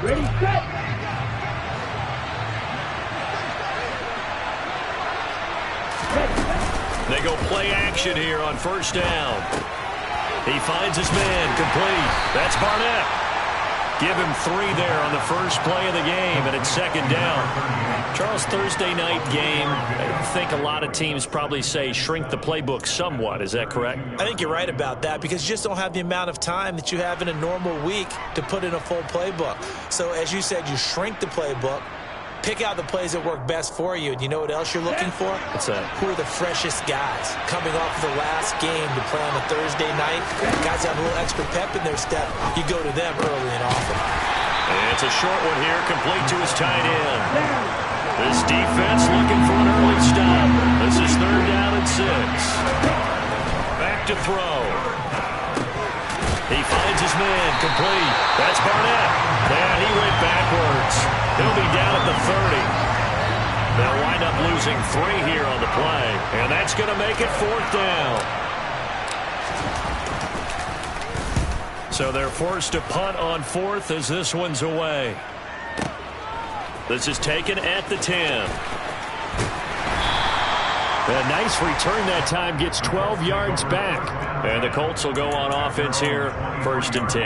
Ready, set. They go play action here on first down. He finds his man, complete. That's Barnett. Give him 3 there on the first play of the game, and it's second down. Charles, Thursday night game, I think a lot of teams probably say shrink the playbook somewhat. Is that correct? I think you're right about that because you just don't have the amount of time that you have in a normal week to put in a full playbook. So as you said, you shrink the playbook, pick out the plays that work best for you, and you know what else you're looking for? What's that? Who are the freshest guys coming off the last game to play on a Thursday night? Guys have a little extra pep in their step. You go to them early and often. And it's a short one here, complete to his tight end. This defense looking for an early stop. This is third down and 6. Back to throw. He finds his man, complete. That's Barnett. And he went backwards. He'll be down at the 30. They'll wind up losing 3 here on the play. And that's going to make it 4th down. So they're forced to punt on 4th as this one's away. This is taken at the 10. A nice return that time, gets 12 yards back. And the Colts will go on offense here, 1st and 10.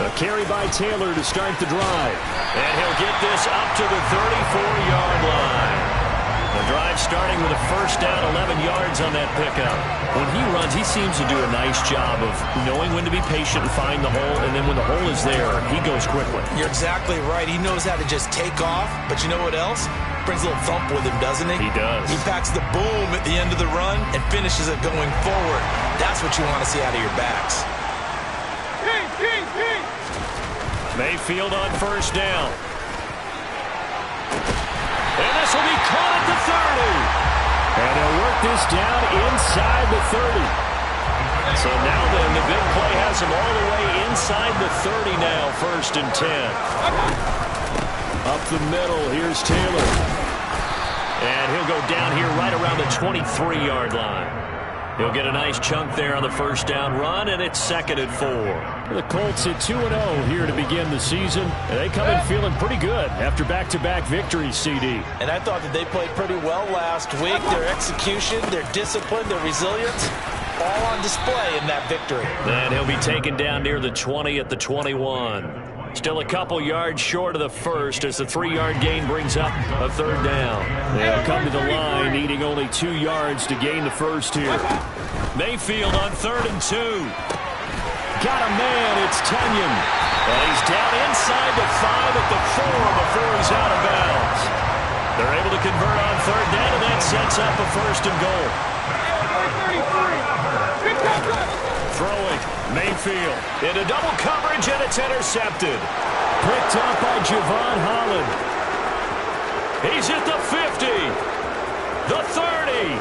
A carry by Taylor to start the drive. And he'll get this up to the 34-yard line. The drive starting with a first down, 11 yards on that pickup. When he runs, he seems to do a nice job of knowing when to be patient and find the hole, and then when the hole is there, he goes quickly. You're exactly right. He knows how to just take off, but you know what else? Brings a little thump with him, doesn't he? He does. He packs the boom at the end of the run and finishes it going forward. That's what you want to see out of your backs. Mayfield on first down. And this will be caught at the 30. And he'll work this down inside the 30. So now then, the big play has him all the way inside the 30 now, 1st and 10. Up the middle, here's Taylor. And he'll go down here right around the 23-yard line. He'll get a nice chunk there on the first down run, and it's 2nd and 4. The Colts at 2-0 here to begin the season. And they come in feeling pretty good after back-to-back victories, CD. And I thought that they played pretty well last week. Their execution, their discipline, their resilience, all on display in that victory. And he'll be taken down near the 20 at the 21. Still a couple yards short of the first as the 3-yard gain brings up a 3rd down. They'll come to the line, needing only 2 yards to gain the first here. Mayfield on 3rd and 2. Got a man, it's Tunyon. And he's down inside the 5 at the 4 before he's out of bounds. They're able to convert on 3rd down, and that sets up a 1st and goal. Throwing, Mayfield into double coverage, and it's intercepted. Picked up by Javon Holland. He's at the 50, the 30,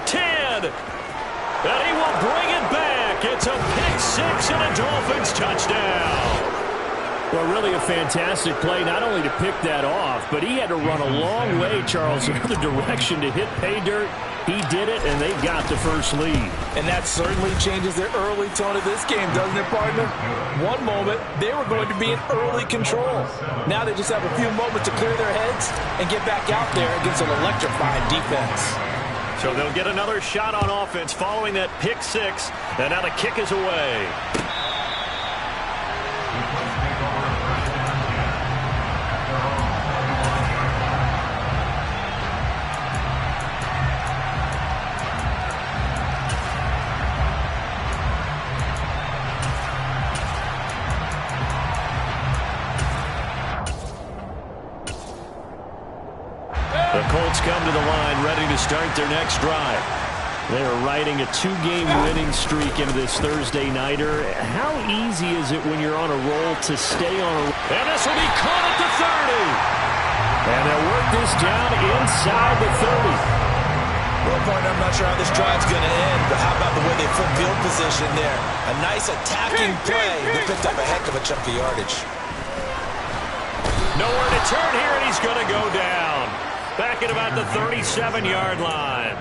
10, and he will bring it back. It's a pick-6 and a Dolphins touchdown. Well, really a fantastic play, not only to pick that off, but he had to run a long way, Charles, in the other direction to hit pay dirt. He did it, and they've got the first lead. And that certainly changes the early tone of this game, doesn't it, partner? One moment, they were going to be in early control. Now they just have a few moments to clear their heads and get back out there against an electrifying defense. So they'll get another shot on offense following that pick-6, and now the kick is away. The Colts come to the line ready to start their next drive. They are riding a 2-game winning streak into this Thursday nighter. How easy is it when you're on a roll to stay on a roll? And this will be caught at the 30. And they'll work this down inside the 30. Well, partner, I'm not sure how this drive's going to end, but how about the way they flip field position there? A nice attacking play that picked up a heck of a chunk of yardage. Nowhere to turn here, and he's going to go down. Back at about the 37-yard line.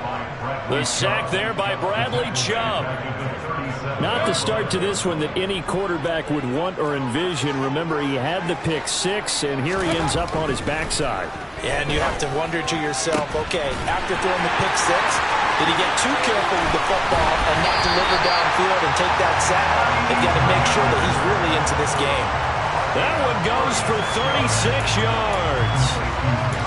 The sack there by Bradley Chubb. Not the start to this one that any quarterback would want or envision. Remember, he had the pick six, and here he ends up on his backside. Yeah, and you have to wonder to yourself, okay, after throwing the pick six, did he get too careful with the football and not deliver downfield and take that sack? They've got to make sure that he's really into this game. That one goes for 36 yards.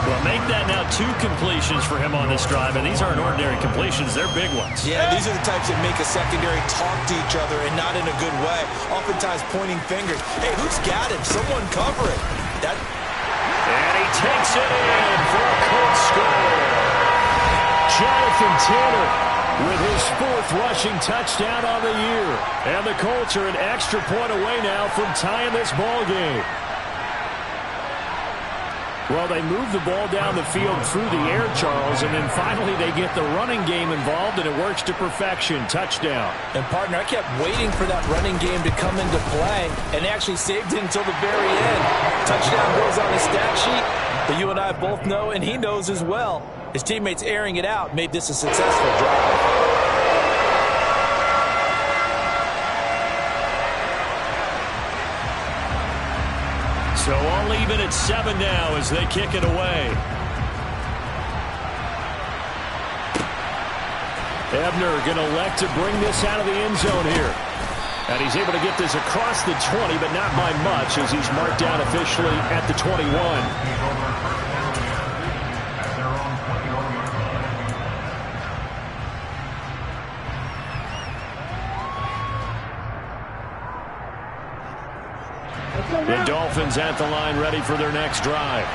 Well, make that now 2 completions for him on this drive, and these aren't ordinary completions. They're big ones. Yeah, these are the types that make a secondary talk to each other and not in a good way, oftentimes pointing fingers. Hey, who's got him? Someone cover it. And he takes it in for a Colts score. Jonathan Taylor with his 4th rushing touchdown on the year. And the Colts are an extra point away now from tying this ball game. Well, they move the ball down the field through the air, Charles, and then finally they get the running game involved, and it works to perfection. Touchdown. And, partner, I kept waiting for that running game to come into play, and actually saved it until the very end. Touchdown goes on his stat sheet, but you and I both know, and he knows as well, his teammates airing it out made this a successful drive. So all even at 7 now as they kick it away. Ebner going to elect to bring this out of the end zone here. And he's able to get this across the 20, but not by much as he's marked down officially at the 21. The Dolphins at the line ready for their next drive.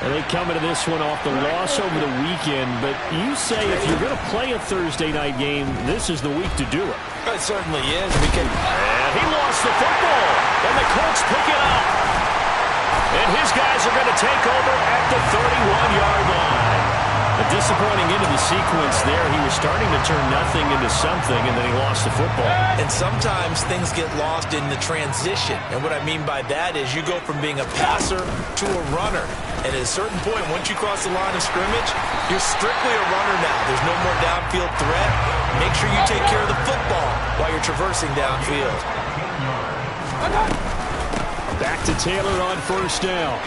And they come into this one off the loss over the weekend, but you say if you're going to play a Thursday night game, this is the week to do it. It certainly is. And he lost the football, and the Colts pick it up. And his guys are going to take over at the 31-yard line. A disappointing end of the sequence there. He was starting to turn nothing into something, and then he lost the football. And sometimes things get lost in the transition. And what I mean by that is you go from being a passer to a runner. And at a certain point, once you cross the line of scrimmage, you're strictly a runner now. There's no more downfield threat. Make sure you take care of the football while you're traversing downfield. Back to Taylor on first down.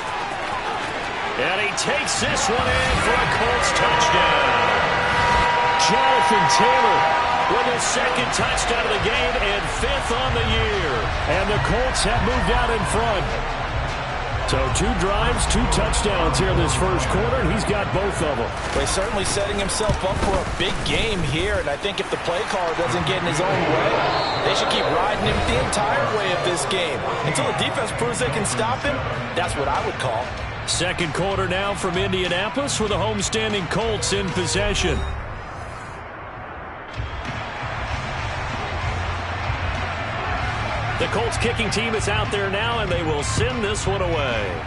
And he takes this one in for a Colts touchdown. Jonathan Taylor with his 2nd touchdown of the game and 5th on the year. And the Colts have moved out in front. So 2 drives, 2 touchdowns here in this first quarter, and he's got both of them. Well, he's certainly setting himself up for a big game here, and I think if the play caller doesn't get in his own way, they should keep riding him the entire way of this game. Until the defense proves they can stop him, that's what I would call. Second quarter now from Indianapolis with the homestanding Colts in possession. The Colts kicking team is out there now, and they will send this one away.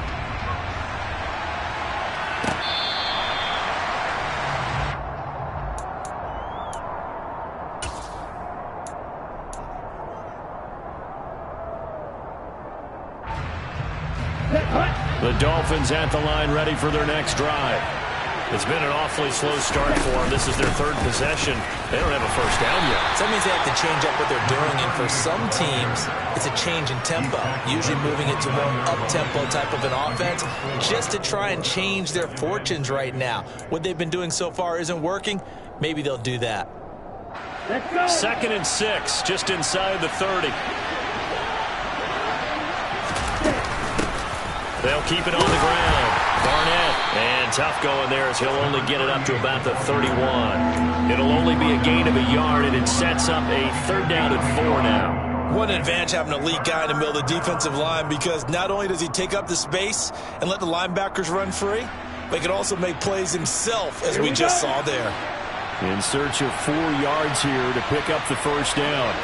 The Dolphins at the line ready for their next drive. It's been an awfully slow start for them. This is their 3rd possession. They don't have a first down yet. So that means they have to change up what they're doing, and for some teams, it's a change in tempo, usually moving it to more up-tempo type of an offense just to try and change their fortunes right now. What they've been doing so far isn't working. Maybe they'll do that. 2nd and 6, just inside the 30. They'll keep it on the ground. Barnett, and tough going there as he'll only get it up to about the 31. It'll only be a gain of a yard, and it sets up a 3rd down and 4 now. What an advantage having an elite guy in the middle of the defensive line, because not only does he take up the space and let the linebackers run free, but he can also make plays himself, as we just saw there. In search of 4 yards here to pick up the first down.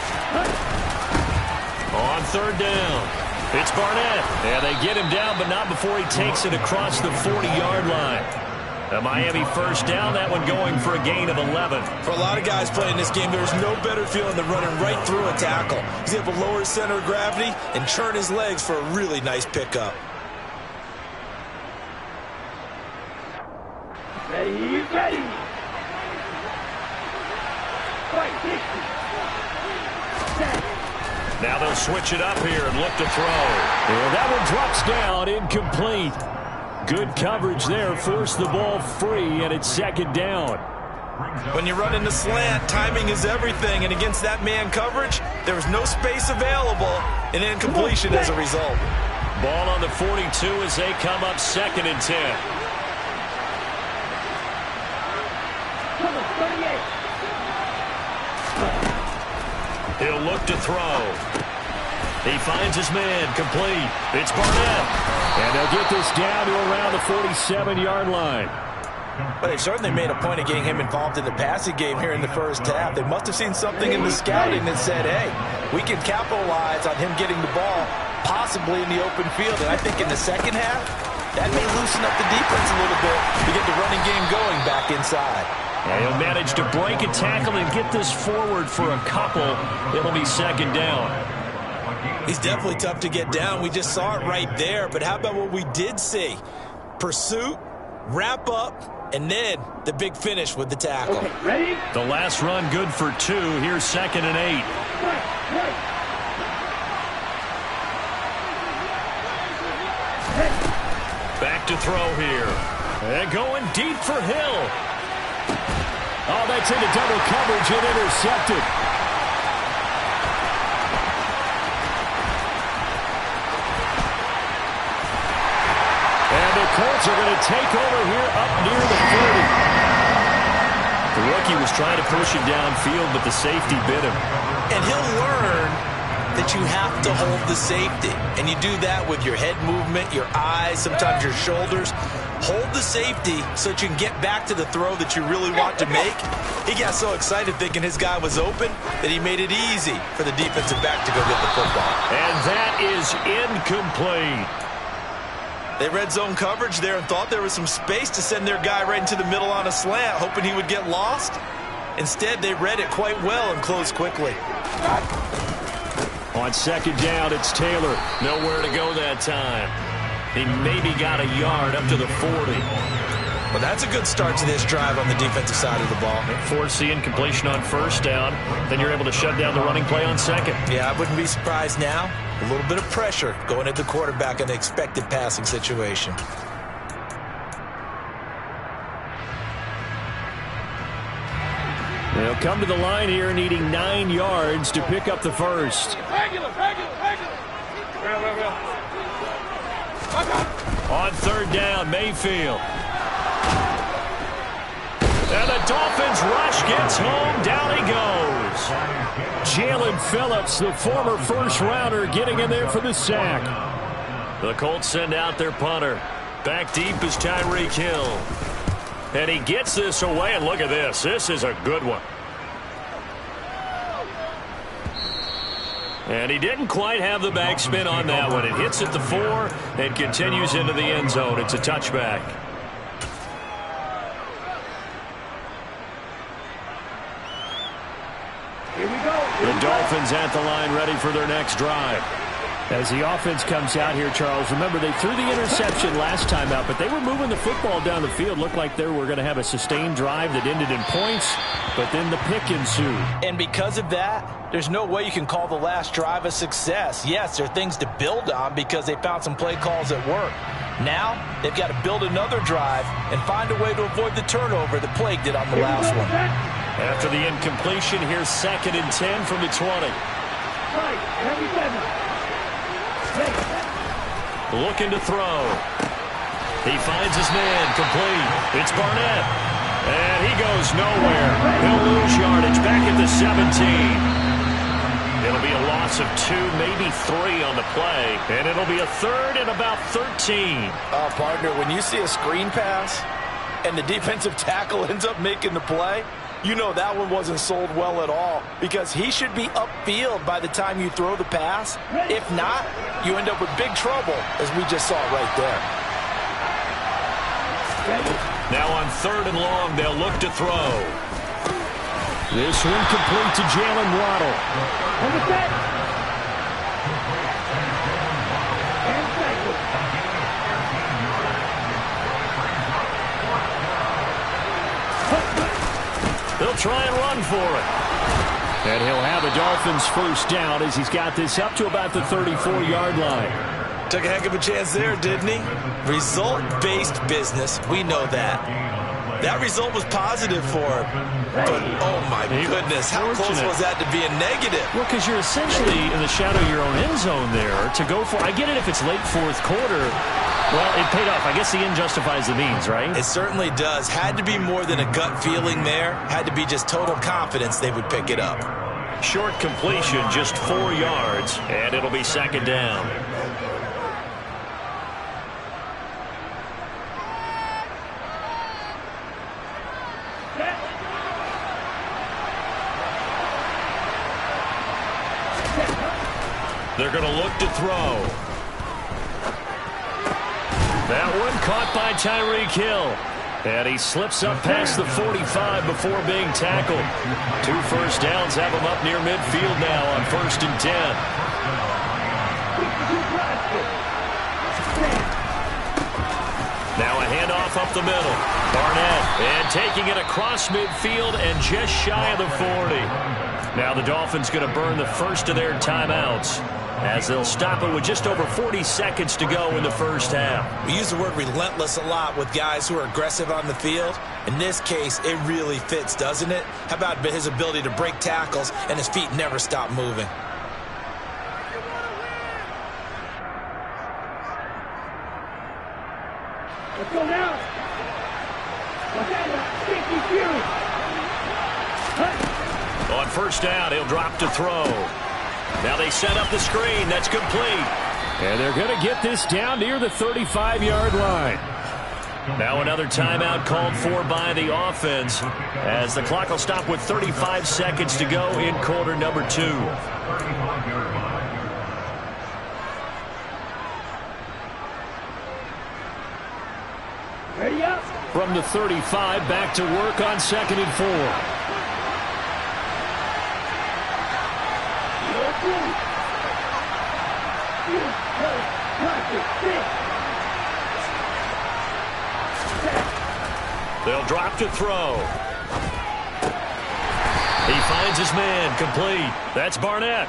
On 3rd down. It's Barnett, and they get him down, but not before he takes it across the 40-yard line. A Miami first down, that one going for a gain of 11. For a lot of guys playing this game, there's no better feeling than running right through a tackle. He's able to lower his center of gravity and churn his legs for a really nice pickup. Ready. Now they'll switch it up here and look to throw. And that one drops down, incomplete. Good coverage there, forced the ball free, and it's second down. When you run into slant, timing is everything, and against that man coverage, there was no space available, and incompletion as a result. Ball on the 42 as they come up 2nd and 10. He'll look to throw. He finds his man, complete. It's Barnett. And they'll get this down to around the 47-yard line. But they certainly made a point of getting him involved in the passing game here in the first half. They must have seen something in the scouting that said, hey, we can capitalize on him getting the ball possibly in the open field. And I think in the second half, that may loosen up the defense a little bit to get the running game going back inside. And he'll manage to break a tackle and get this forward for a couple. It'll be 2nd down. He's definitely tough to get down. We just saw it right there. But how about what we did see? Pursuit, wrap up, and then the big finish with the tackle. Okay, ready? The last run good for 2. Here's 2nd and 8. Back to throw here. And going deep for Hill. Oh, that's into double coverage and intercepted. And the Colts are going to take over here up near the 30. The rookie was trying to push him downfield, but the safety bit him. And he'll learn that you have to hold the safety. And you do that with your head movement, your eyes, sometimes your shoulders. Hold the safety so that you can get back to the throw that you really want to make. He got so excited thinking his guy was open that he made it easy for the defensive back to go get the football. And that is incomplete. They red zone coverage there and thought there was some space to send their guy right into the middle on a slant, hoping he would get lost. Instead, they read it quite well and closed quickly. On 2nd down, it's Taylor. Nowhere to go that time. He maybe got a yard up to the 40. Well, that's a good start to this drive on the defensive side of the ball. Force the incompletion on 1st down. Then you're able to shut down the running play on 2nd. Yeah, I wouldn't be surprised now. A little bit of pressure going at the quarterback in the expected passing situation. They'll come to the line here needing 9 yards to pick up the first. On 3rd down, Mayfield. And the Dolphins rush gets home. Down he goes. Jalen Phillips, the former first-rounder, getting in there for the sack. The Colts send out their punter. Back deep is Tyreek Hill. And he gets this away, and look at this. This is a good one. And he didn't quite have the backspin on that one. It hits at the 4 and continues into the end zone. It's a touchback. Here we go. The Dolphins at the line ready for their next drive. As the offense comes out here, Charles, remember they threw the interception last time out, but they were moving the football down the field. Looked like they were going to have a sustained drive that ended in points, but then the pick ensued. And because of that, there's no way you can call the last drive a success. Yes, there are things to build on because they found some play calls that work. Now, they've got to build another drive and find a way to avoid the turnover that plagued it on the last one. After the incompletion, here's 2nd and 10 from the 20. Looking to throw. He finds his man, complete. It's Barnett. And he goes nowhere. He'll lose yardage back at the 17. It'll be a loss of 2, maybe 3 on the play. And it'll be a 3rd and about 13. Partner, when you see a screen pass and the defensive tackle ends up making the play, you know that one wasn't sold well at all because he should be upfield by the time you throw the pass. If not, you end up with big trouble, as we just saw right there. Now on 3rd and long, they'll look to throw. This one complete to Jalen Waddle. He'll try and run for it. And he'll have a Dolphins first down as he's got this up to about the 34-yard line. Took a heck of a chance there, didn't he? Result-based business. We know that. That result was positive for him. But, oh, my goodness, how close was that to being negative? Well, because you're essentially in the shadow of your own end zone there to go for. I get it if it's late fourth quarter. Well, it paid off. I guess the end justifies the means, right? It certainly does. Had to be more than a gut feeling there. Had to be just total confidence they would pick it up. Short completion, just 4 yards, and it'll be second down. They're going to look to throw. That one caught by Tyreek Hill. And he slips up past the 45 before being tackled. 2 first downs have him up near midfield now on 1st and 10. Now a handoff up the middle. Barnett, and taking it across midfield and just shy of the 40. Now the Dolphins going to burn the first of their timeouts, as they'll stop it with just over 40 seconds to go in the first half. We use the word relentless a lot with guys who are aggressive on the field. In this case, it really fits, doesn't it? How about his ability to break tackles and his feet never stop moving? Let's go now. On first down, he'll drop to throw. Now they set up the screen. That's complete. And they're going to get this down near the 35-yard line. Now another timeout called for by the offense, as the clock will stop with 35 seconds to go in quarter number 2. Ready up. From the 35, back to work on 2nd and 4. They'll drop to throw. He finds his man, complete. That's Barnett.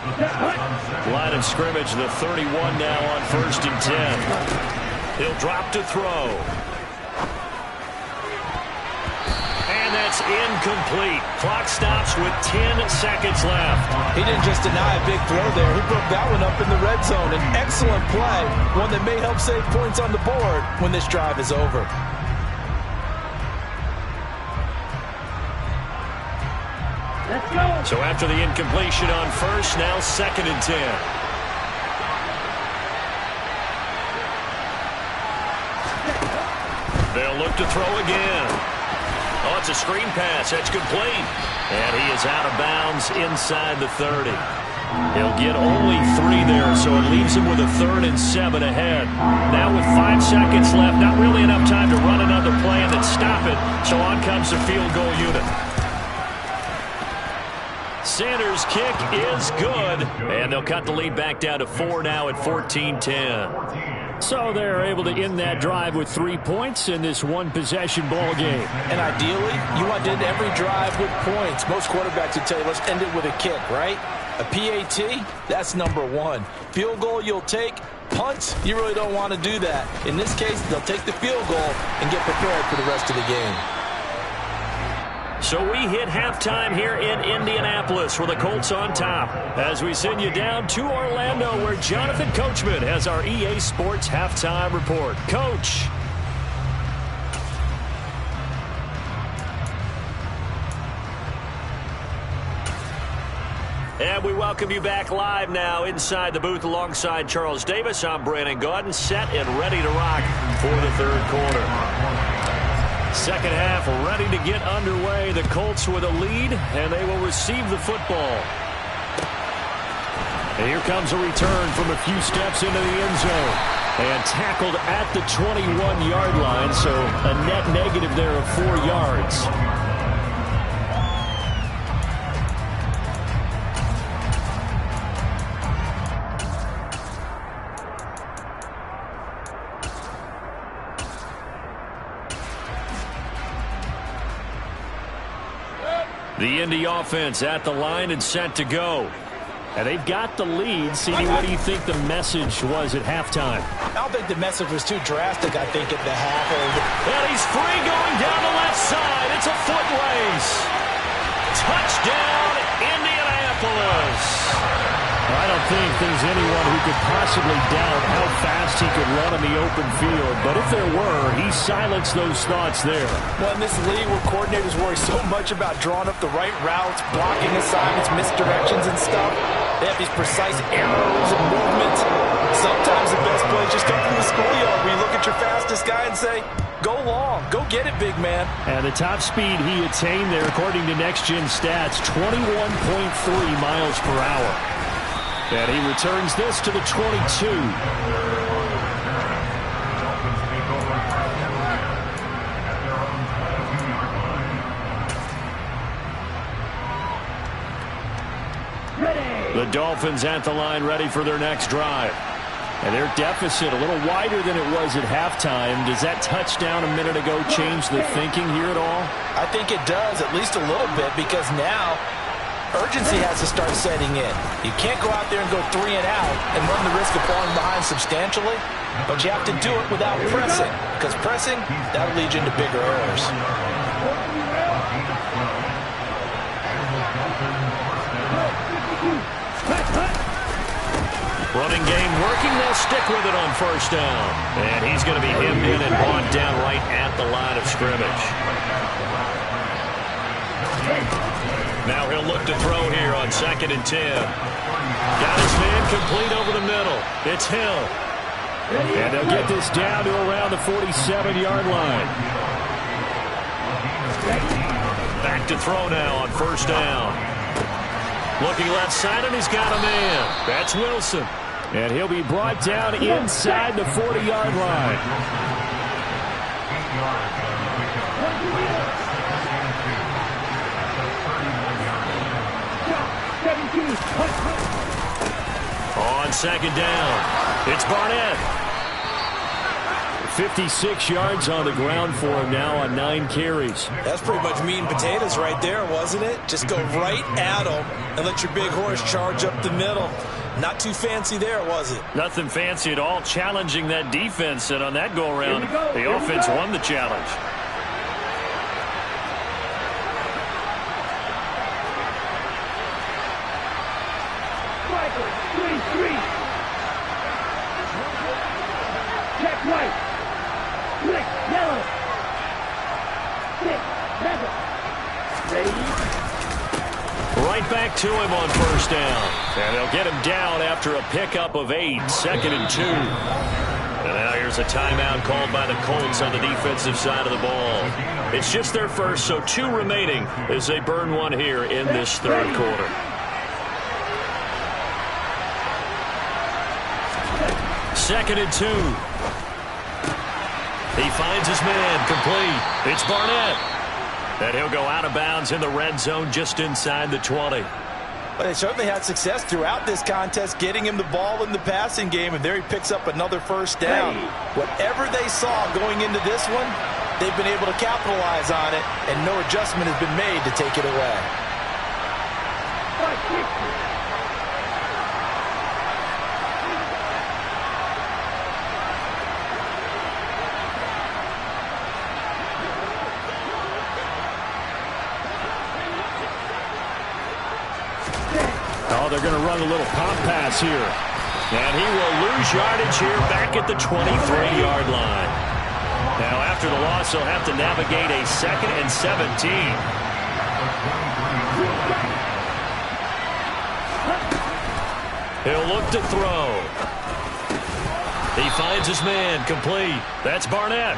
Line of scrimmage, the 31 now on 1st and 10. He'll drop to throw. And that's incomplete. Clock stops with 10 seconds left. He didn't just deny a big throw there. He broke that one up in the red zone. An excellent play, one that may help save points on the board when this drive is over. Let's go. So after the incompletion on first, now 2nd and 10. They'll look to throw again. Oh, it's a screen pass. That's complete. And he is out of bounds inside the 30. He'll get only 3 there, so it leaves him with a 3rd and 7 ahead. Now with 5 seconds left, not really enough time to run another play and then stop it. So on comes the field goal unit. Sanders' kick is good, and they'll cut the lead back down to 4 now at 14-10. So they're able to end that drive with 3 points in this one-possession ball game. And ideally, you want to end every drive with points. Most quarterbacks would tell you, let's end it with a kick, right? A PAT, that's number 1. Field goal you'll take. Punts, you really don't want to do that. In this case, they'll take the field goal and get prepared for the rest of the game. So we hit halftime here in Indianapolis with the Colts on top, as we send you down to Orlando, where Jonathan Coachman has our EA Sports halftime report. Coach. And we welcome you back live now inside the booth alongside Charles Davis. I'm Brandon Gaudin, set and ready to rock for the 3rd quarter. Second half ready to get underway. The Colts with a lead, and they will receive the football. And here comes a return from a few steps into the end zone. And tackled at the 21-yard line, so a net negative there of 4 yards. The Indy offense at the line and set to go. And they've got the lead. CD, what do you think the message was at halftime? I don't think the message was too drastic, I think, at the half. And he's free going down the left side. It's a foot race. Touchdown, Indianapolis. I don't think there's anyone who could possibly doubt how fast he could run in the open field. But if there were, he silenced those thoughts there. Well, in this league where coordinators worry so much about drawing up the right routes, blocking assignments, misdirections and stuff, they have these precise arrows and movements. Sometimes the best plays just come from the schoolyard where you look at your fastest guy and say, go long, go get it, big man. And the top speed he attained there, according to Next Gen Stats, 21.3 miles per hour. And he returns this to the 22. The Dolphins at the line ready for their next drive. And their deficit a little wider than it was at halftime. Does that touchdown a minute ago change the thinking here at all? I think it does, at least a little bit, because now urgency has to start setting in. You can't go out there and go 3 and out and run the risk of falling behind substantially, but you have to do it without pressing, because pressing, that'll lead you into bigger errors. Running game working. They'll stick with it on first down. And he's going to be hemmed in and brought down right at the line of scrimmage. Now he'll look to throw here on 2nd and 10. Got his man complete over the middle. It's Hill. And they'll get this down to around the 47-yard line. Back to throw now on first down. Looking left side, and he's got a man. That's Wilson. And he'll be brought down inside the 40-yard line. On 2nd down, it's Barnett. 56 yards on the ground for him now on 9 carries. That's pretty much meat and potatoes right there, wasn't it? Just go right at him and let your big horse charge up the middle. Not too fancy there, was it? Nothing fancy at all, challenging that defense, and on that go-around, the offense won the challenge. Check right. Click yellow. Stick red. Right back to him on first down. And they'll get him down after a pickup of 8, 2nd and 2. And now here's a timeout called by the Colts on the defensive side of the ball. It's just their first, so 2 remaining as they burn one here in this third quarter. Second and 2. He finds his man complete. It's Barnett. And he'll go out of bounds in the red zone just inside the 20. But they certainly had success throughout this contest getting him the ball in the passing game, and there he picks up another first down. Whatever they saw going into this one, they've been able to capitalize on it, and no adjustment has been made to take it away. Oh, they're going to run a little pop pass here. And he will lose yardage here back at the 23-yard line. Now, after the loss, he'll have to navigate a 2nd and 17. He'll look to throw. He finds his man complete. That's Barnett.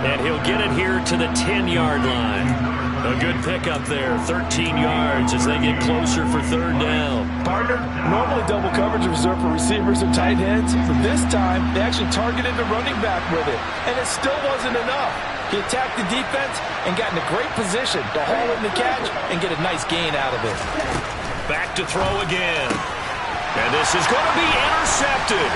And he'll get it here to the 10-yard line. A good pickup there, 13 yards as they get closer for third down. Partner, normally double coverage is reserved for receivers or tight ends, but this time they actually targeted the running back with it, and it still wasn't enough. He attacked the defense and got in a great position to haul in the catch and get a nice gain out of it. Back to throw again. And this is going to be intercepted.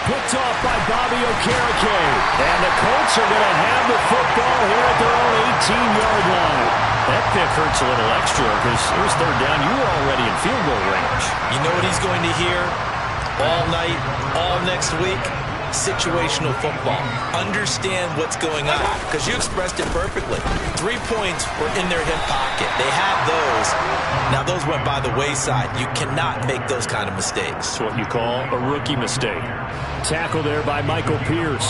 Picked off by Bobby Okereke. And the Colts are going to have the football here at their own 18-yard line. That pick hurts a little extra because it was third down. You were already in field goal range. You know what he's going to hear all night, all next week? Situational football. Understand what's going on, because you expressed it perfectly. 3 points were in their hip pocket. They had those. Now those went by the wayside. You cannot make those kind of mistakes. It's what you call a rookie mistake. Tackle there by Michael Pierce.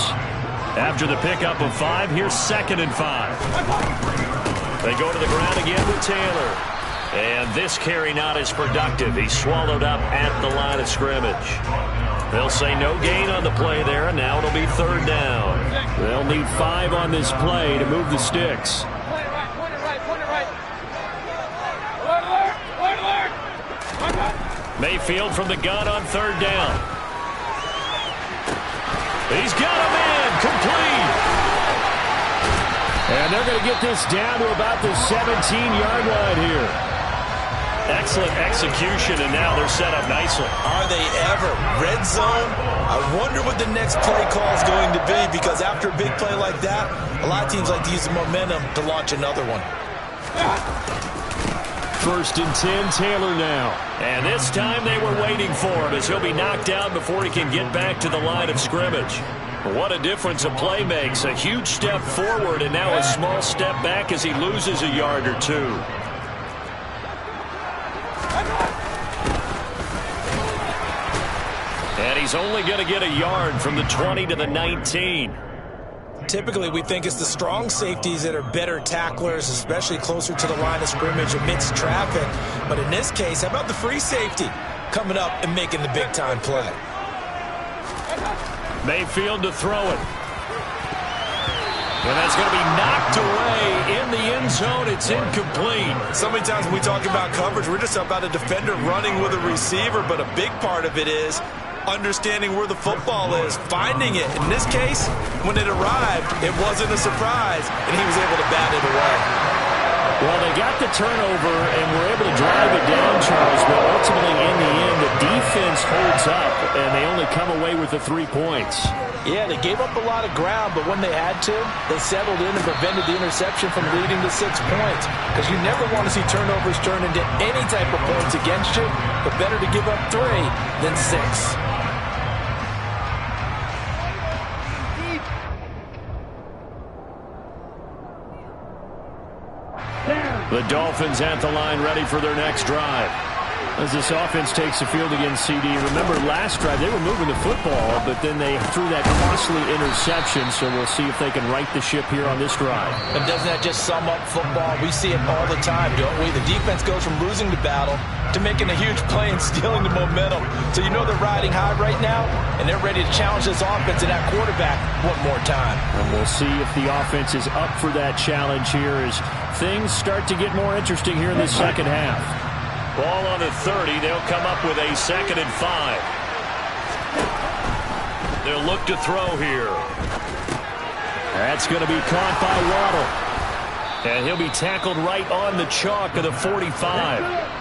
After the pickup of 5, here's 2nd and 5. They go to the ground again with Taylor. And this carry not as productive. He's swallowed up at the line of scrimmage. They'll say no gain on the play there, and now it'll be 3rd down. They'll need 5 on this play to move the sticks. Mayfield from the gun on 3rd down. He's got him in, complete. And they're going to get this down to about the 17-yard line here. Excellent execution, and now they're set up nicely. Are they ever? Red zone? I wonder what the next play call is going to be, because after a big play like that, a lot of teams like to use the momentum to launch another one. 1st and 10, Taylor now. And this time they were waiting for him, as he'll be knocked down before he can get back to the line of scrimmage. What a difference a play makes. A huge step forward, and now a small step back as he loses a yard or 2. And he's only going to get a yard from the 20 to the 19. Typically, we think it's the strong safeties that are better tacklers, especially closer to the line of scrimmage amidst traffic. But in this case, how about the free safety coming up and making the big-time play? Mayfield to throw it. And that's going to be knocked away in the end zone. It's incomplete. So many times when we talk about coverage, we're just about a defender running with a receiver, but a big part of it is understanding where the football is, finding it. In this case, when it arrived, it wasn't a surprise, and he was able to bat it away. Well, they got the turnover and were able to drive it down, Charles, but ultimately in the end, the defense holds up, and they only come away with the 3 points. Yeah, they gave up a lot of ground, but when they had to, they settled in and prevented the interception from leading to 6 points. Because you never want to see turnovers turn into any type of points against you, but better to give up 3 than 6. The Dolphins at the line, ready for their next drive. As this offense takes the field against CD. Remember, last drive they were moving the football, but then they threw that costly interception, so we'll see if they can right the ship here on this drive. And doesn't that just sum up football? We see it all the time, don't we? The defense goes from losing the battle to making a huge play and stealing the momentum. So you know they're riding high right now, and they're ready to challenge this offense and that quarterback one more time. And we'll see if the offense is up for that challenge here as things start to get more interesting here in the second half. Ball on the 30. They'll come up with a 2nd and 5. They'll look to throw here. That's going to be caught by Waddle. And he'll be tackled right on the chalk of the 45.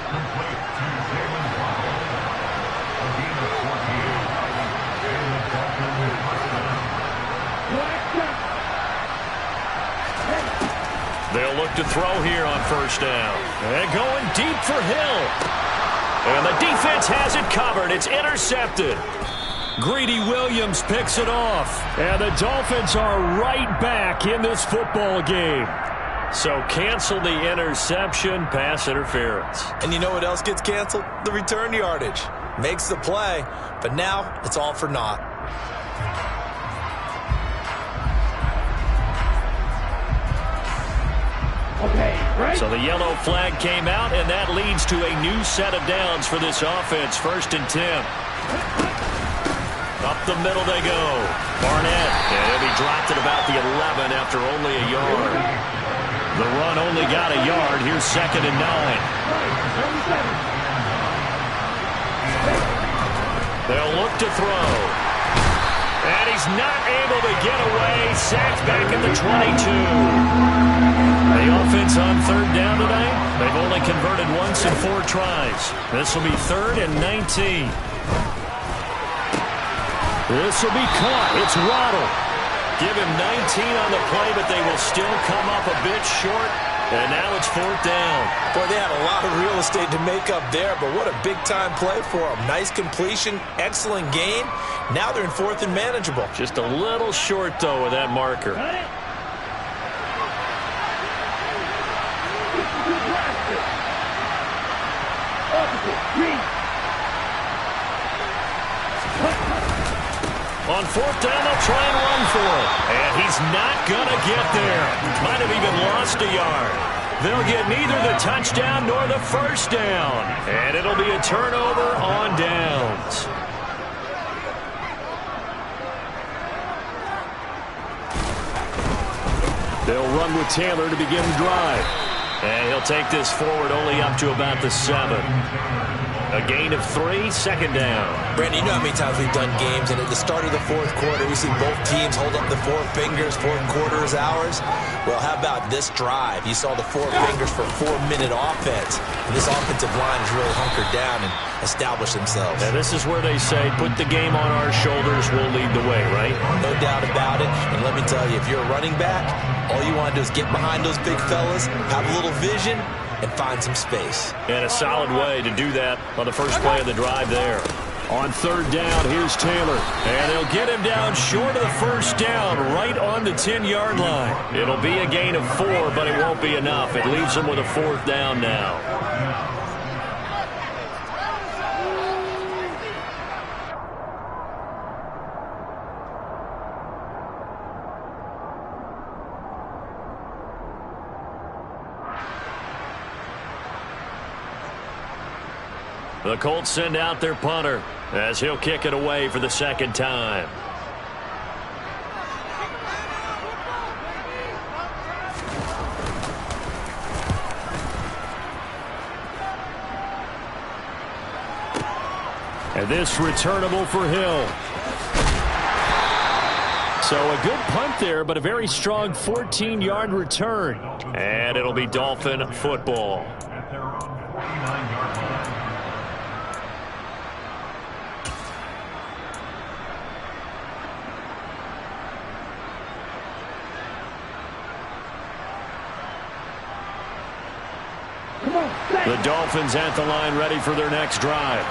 They'll look to throw here on 1st down. And going deep for Hill. And the defense has it covered. It's intercepted. Greedy Williams picks it off. And the Dolphins are right back in this football game. So cancel the interception, pass interference. And you know what else gets canceled? The return yardage. Makes the play, but now it's all for naught. Okay, right. So the yellow flag came out, and that leads to a new set of downs for this offense. 1st and 10. Up the middle they go. Barnett, and he'll be dropped at about the 11 after only a yard. The run only got a yard. Here's 2nd and 9. They'll look to throw. And he's not able to get away. Sacked back at the 22. The offense on 3rd down tonight, they've only converted once in 4 tries. This will be 3rd and 19. This will be caught. It's Waddle. Give him 19 on the play, but they will still come up a bit short. And now it's 4th down. Boy, they had a lot of real estate to make up there, but what a big-time play for them. Nice completion, excellent gain. Now they're in 4th and manageable. Just a little short, though, of that marker. Got it. On 4th down, they'll try and run for it. And he's not going to get there. Might have even lost a yard. They'll get neither the touchdown nor the first down. And it'll be a turnover on downs. They'll run with Taylor to begin the drive. And he'll take this forward only up to about the 7. A gain of 3, 2nd down. Brandon, you know how many times we've done games, and at the start of the 4th quarter, we see both teams hold up the 4 fingers, 4th quarter is ours. Well, how about this drive? You saw the 4 fingers for 4-minute offense. And this offensive line has really hunkered down and established themselves. Now, this is where they say, put the game on our shoulders, we'll lead the way, right? No doubt about it. And let me tell you, if you're a running back, all you want to do is get behind those big fellas, have a little vision, and find some space. And a solid way to do that on the first play of the drive there. On 3rd down, here's Taylor. And they'll get him down short of the first down, right on the 10-yard line. It'll be a gain of 4, but it won't be enough. It leaves them with a 4th down now. The Colts send out their punter as he'll kick it away for the 2nd time. And this returnable for Hill. So a good punt there, but a very strong 14-yard return. And it'll be Dolphin football. The Dolphins at the line ready for their next drive.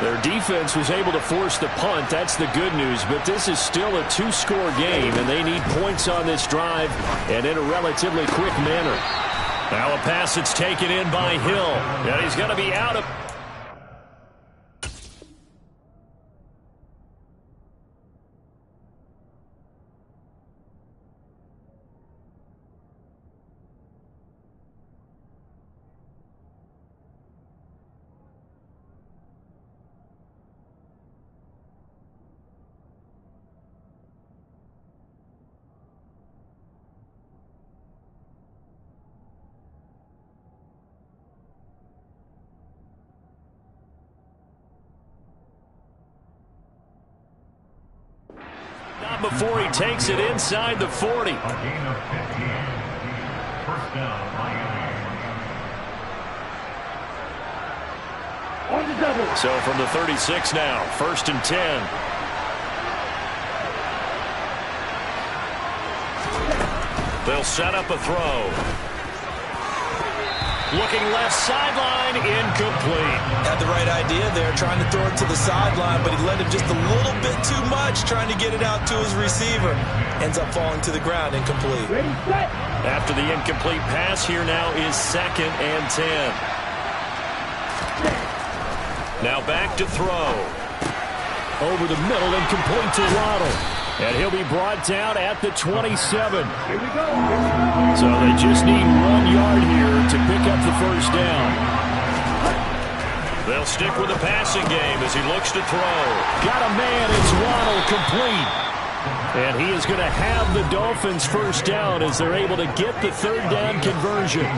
Their defense was able to force the punt. That's the good news. But this is still a 2-score game, and they need points on this drive and in a relatively quick manner. Now a pass that's taken in by Hill. And he's going to be out of... before he takes it inside the 40. A gain of 15. First down, Miami. On the double. So from the 36 now, 1st and 10. They'll set up a throw. Looking left sideline, incomplete. Had the right idea there, trying to throw it to the sideline, but he led him just a little bit too much, trying to get it out to his receiver. Ends up falling to the ground, incomplete. Ready, set. After the incomplete pass, here now is 2nd and 10. Now back to throw. Over the middle and complete to Waddle. And he'll be brought down at the 27. Here we go. So they just need 1 yard here to pick up the first down. They'll stick with the passing game as he looks to throw. Got a man, it's Waddle, complete. And he is going to have the Dolphins first down as they're able to get the 3rd down conversion.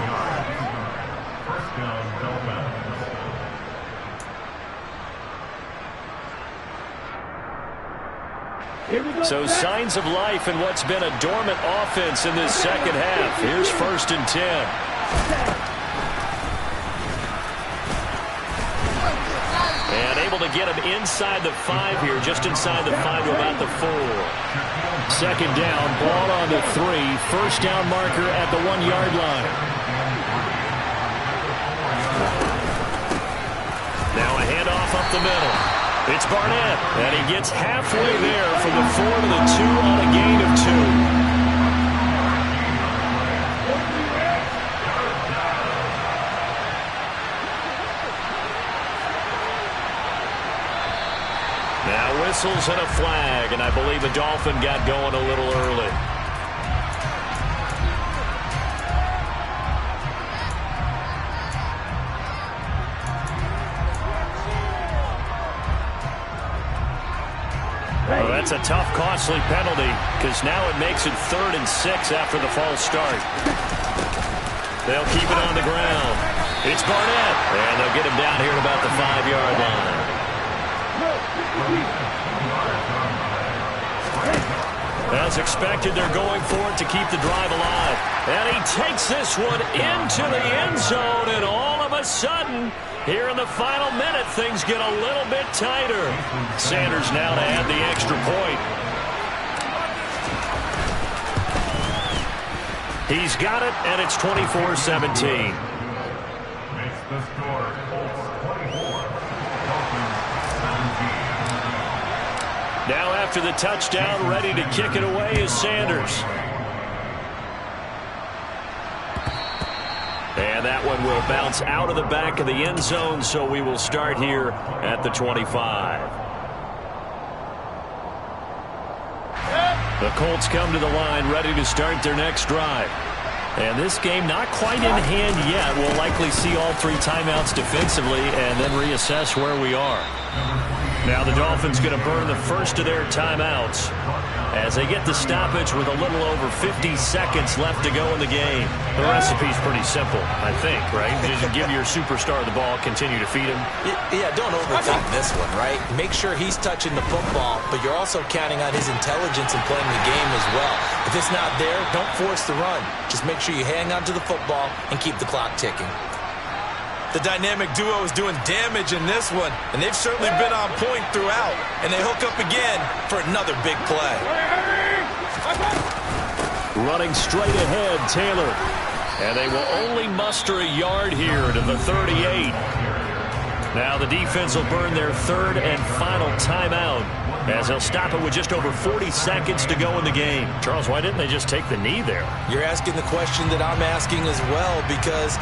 So signs of life in what's been a dormant offense in this 2nd half. Here's 1st and 10. And able to get him inside the 5 here, just inside the 5 to about the 4. 2nd down, ball on the 3. First down marker at the 1 yard line. Now a handoff up the middle. It's Barnett, and he gets halfway there from the 4 to the 2 on a gain of 2. Now whistles and a flag, and I believe the Dolphin got going a little early. Well, that's a tough, costly penalty, because now it makes it 3rd and 6 after the false start. They'll keep it on the ground. It's Barnett, and they'll get him down here at about the 5-yard line. As expected, they're going for it to keep the drive alive. And he takes this one into the end zone, and all of a sudden, here in the final minute, things get a little bit tighter. Sanders now to add the extra point. He's got it, and it's 24-17. Makes the score 24. Now after the touchdown, ready to kick it away is Sanders. And that one will bounce out of the back of the end zone, so we will start here at the 25. The Colts come to the line, ready to start their next drive. And this game not quite in hand yet. We'll likely see all 3 timeouts defensively and then reassess where we are. Now the Dolphins going to burn the first of their timeouts as they get the stoppage with a little over 50 seconds left to go in the game. The recipe's pretty simple, I think, right? Just give your superstar the ball, continue to feed him. Yeah, don't overthink this one, right? Make sure he's touching the football, but you're also counting on his intelligence in playing the game as well. If it's not there, don't force the run. Just make sure you hang on to the football and keep the clock ticking. The dynamic duo is doing damage in this one, and they've certainly been on point throughout. And they hook up again for another big play. Running straight ahead, Taylor. And they will only muster a yard here to the 38. Now the defense will burn their 3rd and final timeout as they'll stop it with just over 40 seconds to go in the game. Charles, why didn't they just take the knee there? You're asking the question that I'm asking as well, because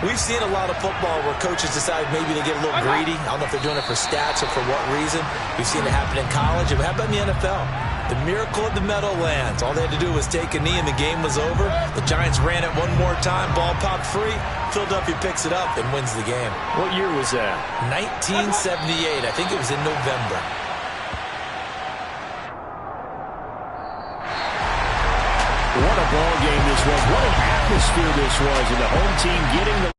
we've seen a lot of football where coaches decide maybe they get a little greedy. I don't know if they're doing it for stats or for what reason. We've seen it happen in college. It happened in the NFL. The miracle of the Meadowlands. All they had to do was take a knee and the game was over. The Giants ran it one more time. Ball popped free. Philadelphia picks it up and wins the game. What year was that? 1978. I think it was in November. What a ball game this was. What an atmosphere this was. And the home team getting the